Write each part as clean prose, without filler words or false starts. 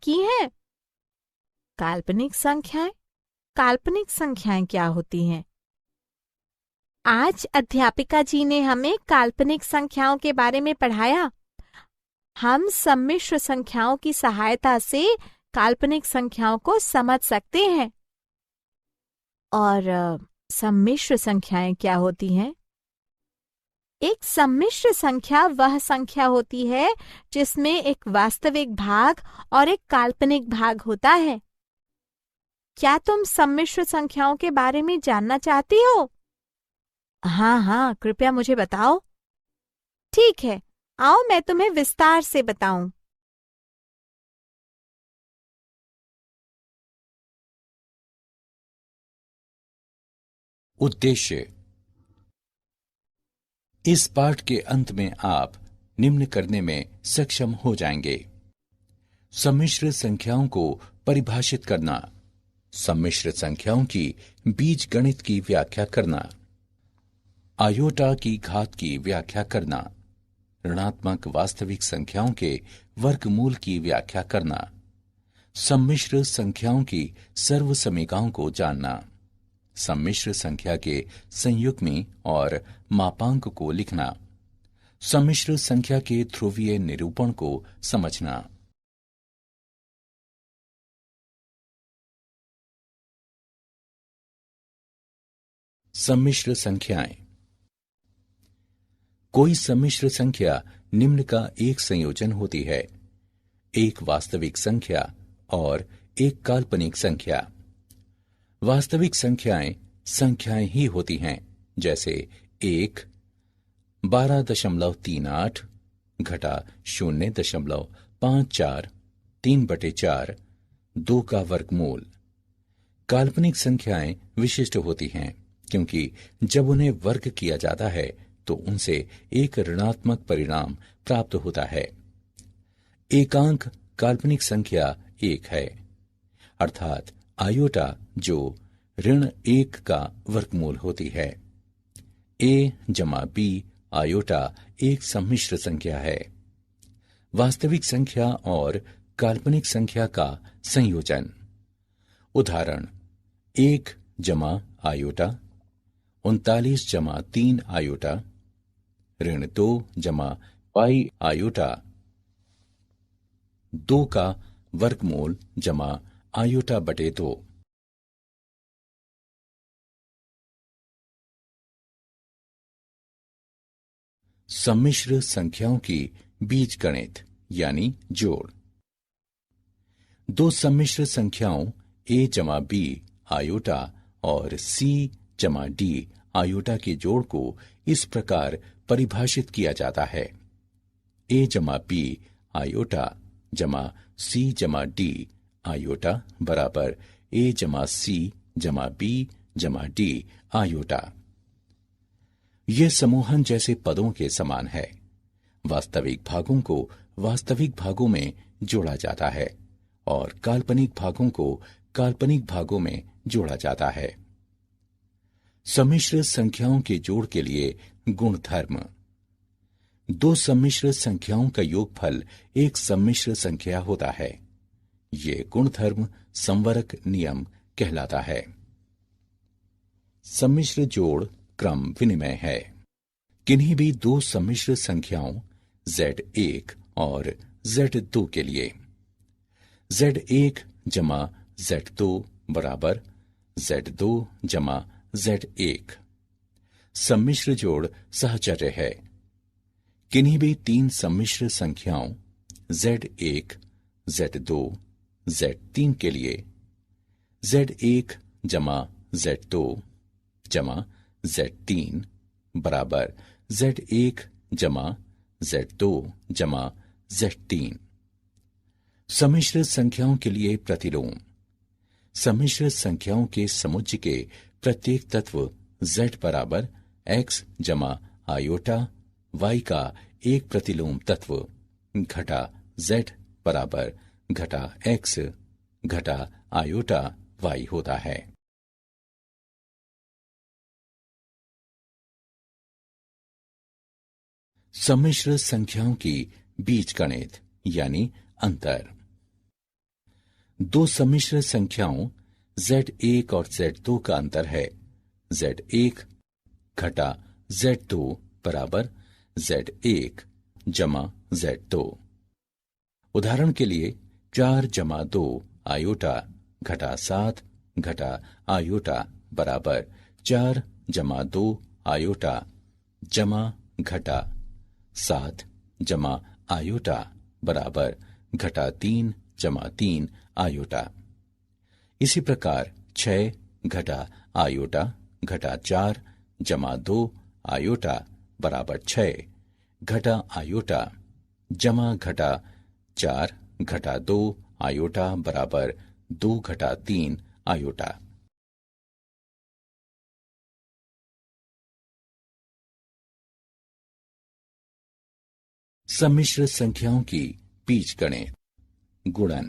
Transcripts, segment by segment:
की हैं? काल्पनिक संख्याएं। काल्पनिक संख्याएं क्या होती हैं? आज अध्यापिका जी ने हमें काल्पनिक संख्याओं के बारे में पढ़ाया। हम सम्मिश्र संख्याओं की सहायता से काल्पनिक संख्याओं को समझ सकते हैं। और सम्मिश्र संख्याएं क्या होती हैं? एक सम्मिश्र संख्या वह संख्या होती है जिसमें एक वास्तविक भाग और एक काल्पनिक भाग होता है। क्या तुम सम्मिश्र संख्याओं के बारे में जानना चाहती हो? हाँ हाँ, कृपया मुझे बताओ। ठीक है, आओ मैं तुम्हें विस्तार से बताऊं। उद्देश्य। इस पाठ के अंत में आप निम्न करने में सक्षम हो जाएंगे: सम्मिश्र संख्याओं को परिभाषित करना, सम्मिश्र संख्याओं की बीजगणित की व्याख्या करना, आयोटा की घात की व्याख्या करना, ऋणात्मक वास्तविक संख्याओं के वर्गमूल की व्याख्या करना, सम्मिश्र संख्याओं की सर्वसमीकाओं को जानना, सम्मिश्र संख्या के संयुग्मी और मापांक को लिखना, सम्मिश्र संख्या के ध्रुवीय निरूपण को समझना। सम्मिश्र संख्याएं। कोई सम्मिश्र संख्या निम्न का एक संयोजन होती है: एक वास्तविक संख्या और एक काल्पनिक संख्या। वास्तविक संख्याएं संख्याएं ही होती हैं, जैसे 1, 12.38 घटा 0.54, 3/4, 2 का वर्गमूल। काल्पनिक संख्याएं विशिष्ट होती हैं क्योंकि जब उन्हें वर्ग किया जाता है तो उनसे एक ऋणात्मक परिणाम प्राप्त होता है। एकांक काल्पनिक संख्या 1 है, अर्थात आयोटा जो ऋण 1 का वर्गमूल होती है। a जमा b आयोटा एक सम्मिश्र संख्या है, वास्तविक संख्या और काल्पनिक संख्या का संयोजन। उदाहरण: 1 जमा आयोटा 39 जमा 3 आयोटा, ऋण 2 जमा पाई आयोटा 2 का वर्गमूल जमा आयोटा बटे 2। सम्मिश्र संख्याओं की बीजगणित यानी जोड़। दो सम्मिश्र संख्याओं a जमा b आयोटा और c जमा d आयोटा के जोड़ को इस प्रकार परिभाषित किया जाता है: a जमा b आयोटा जमा c जमा d आयोटा बराबर a जमा c जमा b जमा d आयोटा। यह समूहन जैसे पदों के समान है। वास्तविक भागों को वास्तविक भागों में जोड़ा जाता है और काल्पनिक भागों को काल्पनिक भागों में जोड़ा जाता है। सम्मिश्र संख्याओं के जोड़ के लिए गुणधर्म। दो सम्मिश्र संख्याओं का योगफल एक सम्मिश्र संख्या होता है। ये गुणधर्म संवरक नियम कहलाता है। सम्मिश्र जोड़ क्रम विनिमय है। किन्हीं भी दो सम्मिश्र संख्याओं Z1 और Z2 के लिए Z1 जमा Z2 बराबर Z2 जमा Z1। सम्मिश्र जोड़ सहचर्य है। किन्हीं भी तीन सम्मिश्र संख्याओं Z1, Z2, Z3 के लिए Z1 जमा Z2 जमा Z3 बराबर Z1 जमा Z2 जमा Z3। सम्मिश्र संख्याओं के लिए प्रतिलोम। सम्मिश्र संख्याओं के समुच्चय के प्रत्येक तत्व Z बराबर x जमा आयोटा y का एक प्रतिलोम तत्व घटा Z बराबर घटा x घटा आयोटा y होता है। सम्मिश्र संख्याओं की बीजगणित यानी अंतर। दो सम्मिश्र संख्याओं Z1 और Z2 का अंतर है Z1 घटा Z2 बराबर Z1 जमा Z2। उदाहरण के लिए 4 जमा 2 आयोटा घटा 7 घटा आयोटा बराबर 4 जमा 2 आयोटा जमा घटा 7 जमा आयोटा बराबर घटा 3 जमा 3 आयोटा। इसी प्रकार 6 घटा आयोटा घटा 4 जमा 2 आयोटा बराबर 6 घटा आयोटा जमा घटा 4 घटा 2 आयोटा बराबर 2 घटा 3 आयोटा। सम्मिश्र संख्याओं की बीजगणित। गुणन।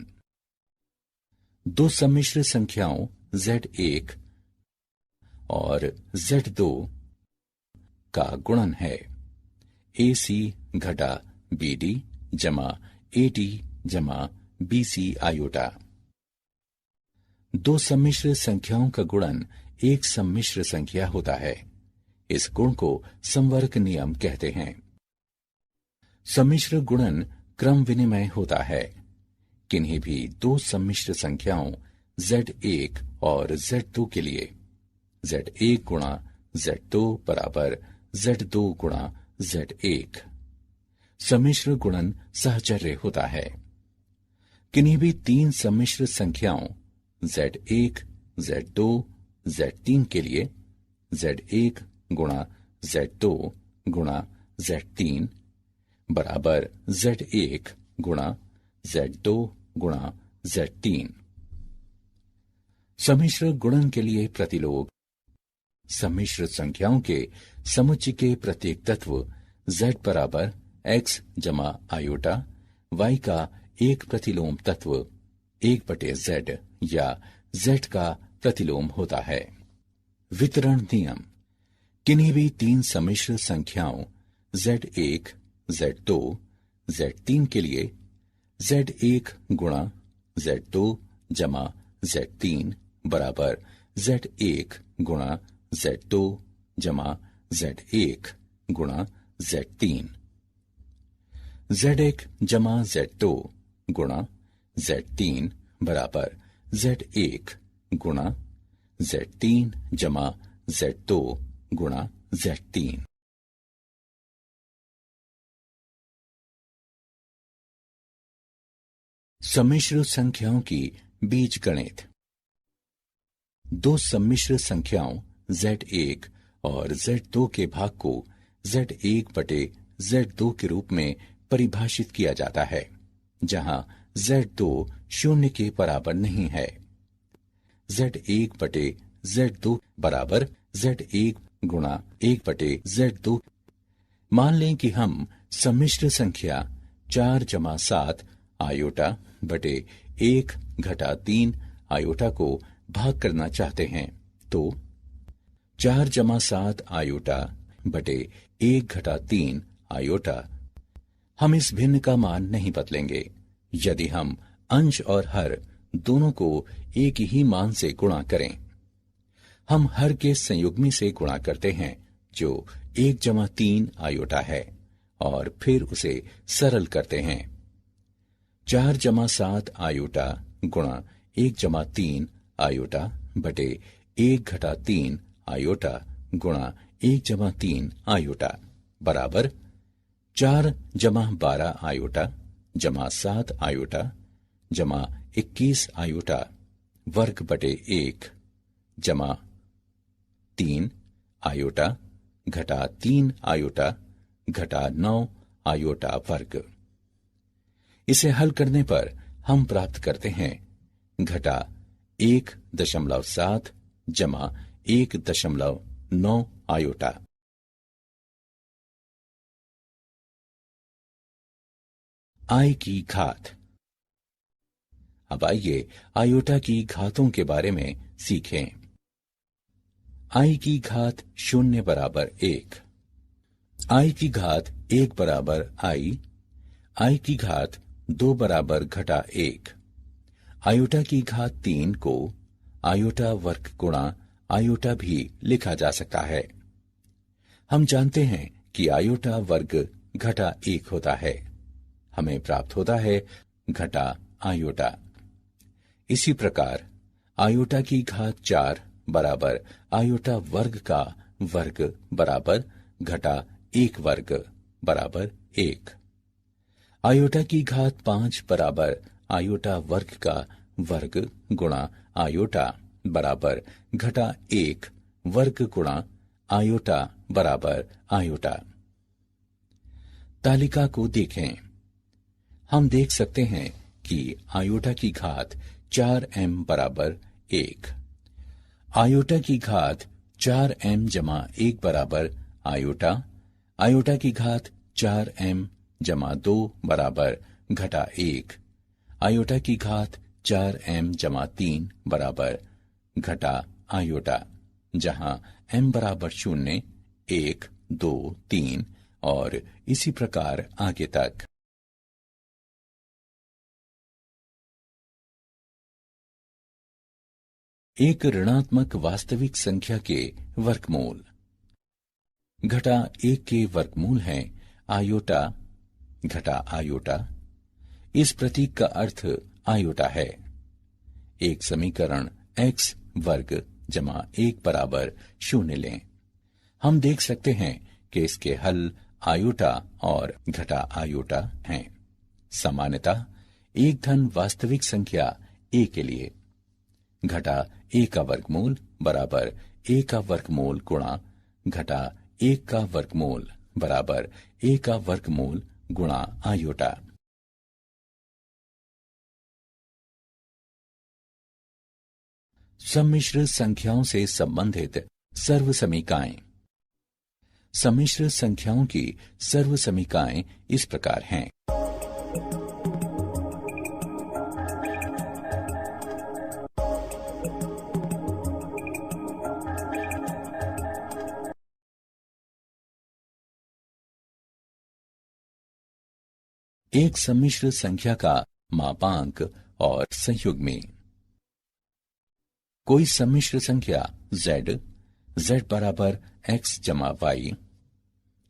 दो सम्मिश्र संख्याओं Z1 और Z2 का गुणन है AC घटा BD जमा AD जमा BC आयोटा। दो सम्मिश्र संख्याओं का गुणन एक सम्मिश्र संख्या होता है। इस गुण को समवर्ग नियम कहते हैं। सम्मिश्र गुणन क्रम विनिमय होता है। किन्हीं भी दो सम्मिश्र संख्याओं Z1 और Z2 के लिए Z1 गुणा Z2 बराबर Z2 गुणा Z1 सम्मिश्र गुणन सहचर्य होता है। किन्हीं भी तीन सम्मिश्र संख्याओं Z1, Z2, Z3 के लिए Z1 गुणा Z2 गुणा Z3 बराबर Z1 गुणा Z2 गुणा Z3। सम्मिश्र गुणन के लिए प्रतिलोम। सम्मिश्र संख्याओं के समुच्चय के प्रत्येक तत्व Z बराबर X जमा आयोटा Y का एक प्रतिलोम तत्व 1/Z या Z का प्रतिलोम होता है। वितरण नियम। किन्हीं भी तीन सम्मिश्र संख्याओं Z1, Z2, Z3 के लिए Z1 गुणा Z2 जमा Z3 बराबर Z1 गुणा Z2 जमा Z1 गुणा Z3। Z1 जमा Z2 गुणा Z3 बराबर Z1 गुणा Z3 जमा Z2 गुणा Z3। सम्मिश्र संख्याओं की बीजगणित। दो सम्मिश्र संख्याओं Z1 और Z2 के भाग को Z1/Z2 के रूप में परिभाषित किया जाता है, जहां Z2 शून्य के बराबर नहीं है। Z1/Z2 बराबर Z1 गुणा 1/Z2। मान लें कि हम सम्मिश्र संख्या 4 जमा 7 आयोटा बटे 1 घटा 3 आयोटा को भाग करना चाहते हैं, तो 4 जमा 7 आयोटा बटे 1 घटा 3 आयोटा। हम इस भिन्न का मान नहीं बदलेंगे। यदि हम अंश और हर दोनों को एक ही मान से गुणा करें, हम हर के संयुग्मी से गुणा करते हैं जो 1 जमा 3 आयोटा है और फिर उसे सरल करते हैं। 4 जमा 7 आयोटा गुणा 1 जमा 3 आयोटा बटे 1 घटा 3 आयोटा गुणा 1 जमा 3 आयोटा बराबर 4 जमा 12 आयोटा जमा 7 आयोटा जमा 21 आयोटा वर्ग बटे 1 जमा 3 आयोटा घटा 3 आयोटा घटा 9 आयोटा वर्ग। इसे हल करने पर हम प्राप्त करते हैं घटा 1.7 जमा 1.9 आयोटा। आई की घात। अब आइए आयोटा की घातों के बारे में सीखें। आई की घात 0 बराबर 1, आई की घात 1 बराबर आई की घात 2 बराबर घटा 1, आयोटा की घात 3 को आयोटा वर्ग गुणा आयोटा भी लिखा जा सकता है। हम जानते हैं कि आयोटा वर्ग घटा 1 होता है। हमें प्राप्त होता है घटा आयोटा। इसी प्रकार आयोटा की घात 4 बराबर आयोटा वर्ग का वर्ग बराबर घटा 1 वर्ग बराबर 1। आयोटा की घात 5 बराबर आयोटा वर्ग का वर्ग गुणा आयोटा बराबर घटा 1 वर्ग गुणा आयोटा बराबर आयोटा। तालिका को देखें। हम देख सकते हैं कि आयोटा की घात 4m बराबर 1, आयोटा की घात 4m जमा 1 बराबर आयोटा, आयोटा की घात 4m जमा 2 बराबर घटा 1, आयोटा की घात 4m जमा 3 बराबर घटा आयोटा, जहां m बराबर 0, 1, 2, 3 और इसी प्रकार आगे तक। एक ऋणात्मक वास्तविक संख्या के वर्गमूल। घटा 1 के वर्गमूल है आयोटा घटा आयोटा। इस प्रतीक का अर्थ आयोटा है। एक समीकरण x वर्ग जमा 1 बराबर 0 लें। हम देख सकते हैं कि इसके हल आयोटा और घटा आयोटा हैं। सामान्यतः एक धन वास्तविक संख्या a के लिए घटा a का वर्गमूल बराबर a का वर्गमूल गुणा घटा 1 का वर्गमूल बराबर a का वर्गमूल गुणा आयोटा। सम्मिश्र संख्याओं से संबंधित सर्वसमीकाएं। सम्मिश्र संख्याओं की सर्वसमीकाएं इस प्रकार हैं। एक सम्मिश्र संख्या का मापांक और संयुग्मी। कोई सम्मिश्र संख्या z बराबर x जमा y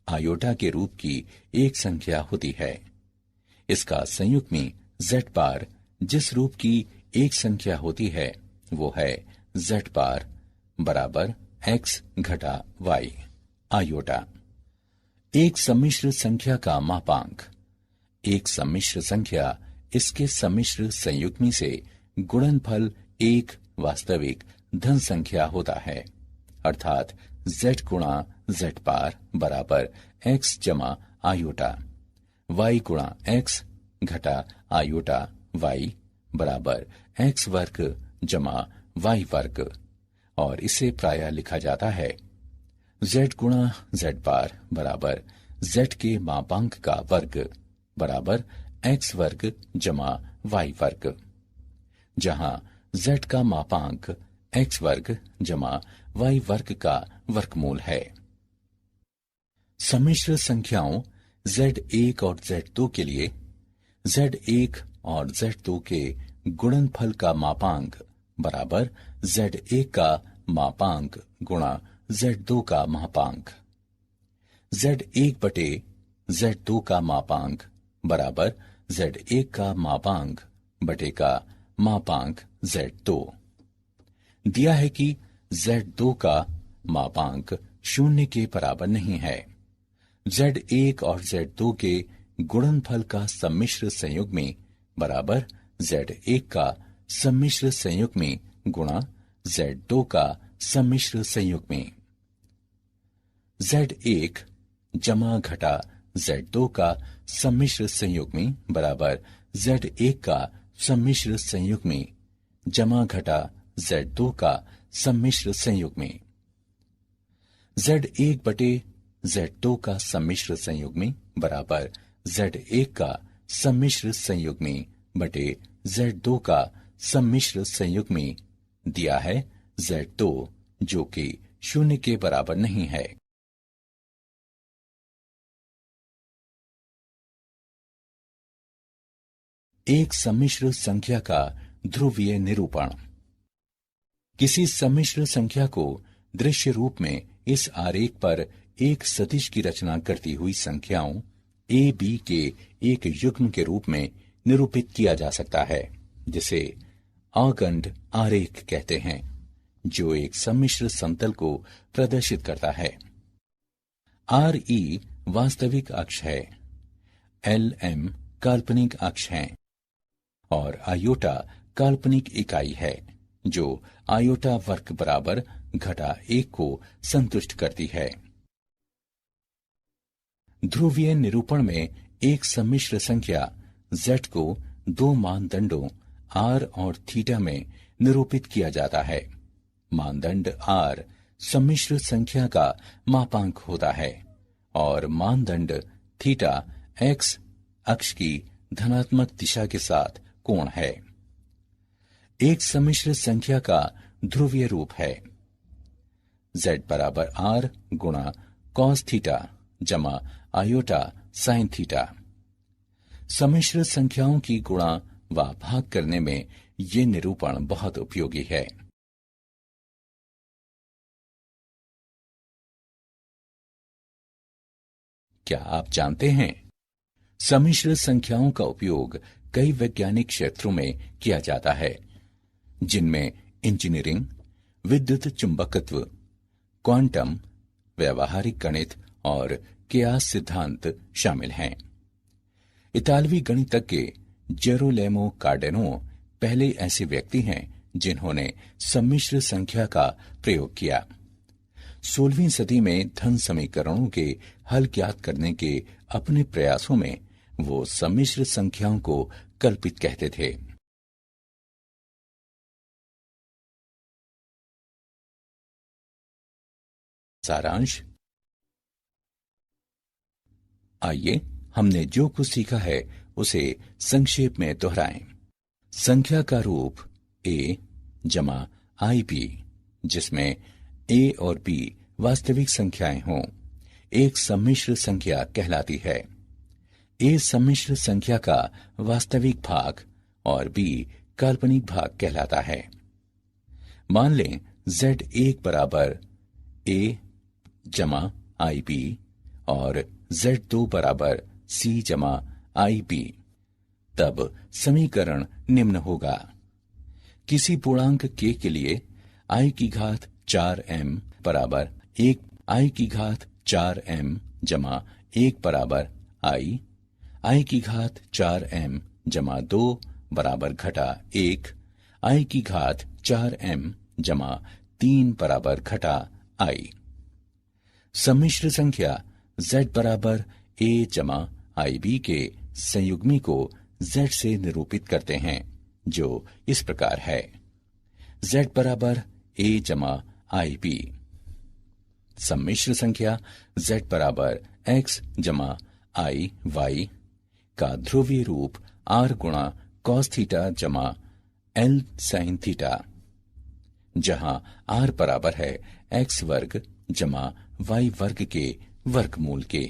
आयोटा के रूप की एक संख्या होती है। इसका संयुग्मी z बार जिस रूप की एक संख्या होती है वो है z बार बराबर x घटा y आयोटा। एक सम्मिश्र संख्या का मापांक। एक सम्मिश्र संख्या इसके सम्मिश्र संयुग्मी से गुणनफल एक वास्तविक धन संख्या होता है, अर्थात z गुणा z बार बराबर x जमा आयोटा, y गुणा x घटा आयोटा y बराबर x वर्ग जमा y वर्ग, और इसे प्रायः लिखा जाता है z गुणा z बार बराबर z के मापांक का वर्ग बराबर x वर्ग जमा y वर्ग, जहां z का मापांक x वर्ग जमा y वर्ग का वर्गमूल है। सम्मिश्र संख्याओं z1 और z2 के लिए z1 और z2 के गुणनफल का मापांक बराबर z1 का मापांक गुणा z2 का मापांक। z1 बटे z2 का मापांक बराबर z1 का मापांक बटे का मापांक z2। दिया है कि z2 का मापांक 0 के बराबर नहीं है। z1 और z2 के गुणनफल का सम्मिश्र संयुग्मी बराबर z1 का सम्मिश्र संयुग्मी गुणा z2 का सम्मिश्र संयुग्मी। z1 जमा घटा z2 का सम्मिश्र संयुग्मी बराबर z1 का सम्मिश्र संयुग्मी जमा घटा z2 का सम्मिश्र संयुग्मी। z1 बटे z2 का सम्मिश्र संयुग्मी बराबर z1 का सम्मिश्र संयुग्मी बटे z2 का सम्मिश्र संयुग्मी। दिया है z2 जो कि 0 के बराबर नहीं है। एक सम्मिश्र संख्या का ध्रुवीय निरूपण। किसी सम्मिश्र संख्या को दृश्य रूप में इस आरेख पर एक सदिश की रचना करती हुई संख्याओं ए बी के एक युग्म के रूप में निरूपित किया जा सकता है, जिसे आगंड आरेख कहते हैं, जो एक सम्मिश्र समतल को प्रदर्शित करता है। आर ई वास्तविक अक्ष है, एल एम काल्पनिक अक्ष है और आयोटा काल्पनिक इकाई है, जो आयोटा वर्ग बराबर घटा 1 को संतुष्ट करती है। ध्रुवीय निरूपण में एक सम्मिश्र संख्या z को दो मानदंडों r और थीटा में निरूपित किया जाता है। मानदंड r सम्मिश्र संख्या का मापांक होता है और मानदंड थीटा x अक्ष की धनात्मक दिशा के साथ कोण है। एक सम्मिश्र संख्या का ध्रुवीय रूप है z बराबर r गुणा कॉस थीटा जमा आयोटा साइन थीटा। सम्मिश्र संख्याओं की गुणा व भाग करने में ये निरूपण बहुत उपयोगी है। क्या आप जानते हैं, सम्मिश्र संख्याओं का उपयोग कई वैज्ञानिक क्षेत्रों में किया जाता है, जिनमें इंजीनियरिंग, विद्युत चुंबकत्व, क्वांटम, व्यावहारिक गणित और कियास सिद्धांत शामिल हैं। इतालवी गणितज्ञ जेरोलेमो कार्डेनो पहले ऐसे व्यक्ति हैं जिन्होंने सम्मिश्र संख्या का प्रयोग किया। 16वीं सदी में धन समीकरणों के हल ज्ञात करने के अपने प्रयासों में वो सम्मिश्र संख्याओं को कल्पित कहते थे। सारांश। आइए हमने जो कुछ सीखा है उसे संक्षेप में दोहराएं। संख्या का रूप a जमा आई बी, जिसमें a और b वास्तविक संख्याएं हों, एक सम्मिश्र संख्या कहलाती है। a सम्मिश्र संख्या का वास्तविक भाग और b काल्पनिक भाग कहलाता है। मान लें z एक बराबर a जमा आई बी और z2 बराबर c जमा आई बी, तब समीकरण निम्न होगा। किसी पूर्णांक k के लिए i की घात 4m बराबर 1, i की घात 4m जमा 1 बराबर i की घात 4m जमा 2 बराबर घटा 1, i की घात 4m जमा 3 बराबर घटा i। सम्मिश्र संख्या z बराबर a जमा आई बी के संयुग्मी को z से निरूपित करते हैं, जो इस प्रकार है। z बराबर a जमा आई बी। सम्मिश्र संख्या z बराबर x जमा आई वाई का ध्रुवीय रूप r गुणा कॉस थीटा जमा l साइन थीटा, जहां r बराबर है x वर्ग जमा y वर्ग के वर्गमूल के।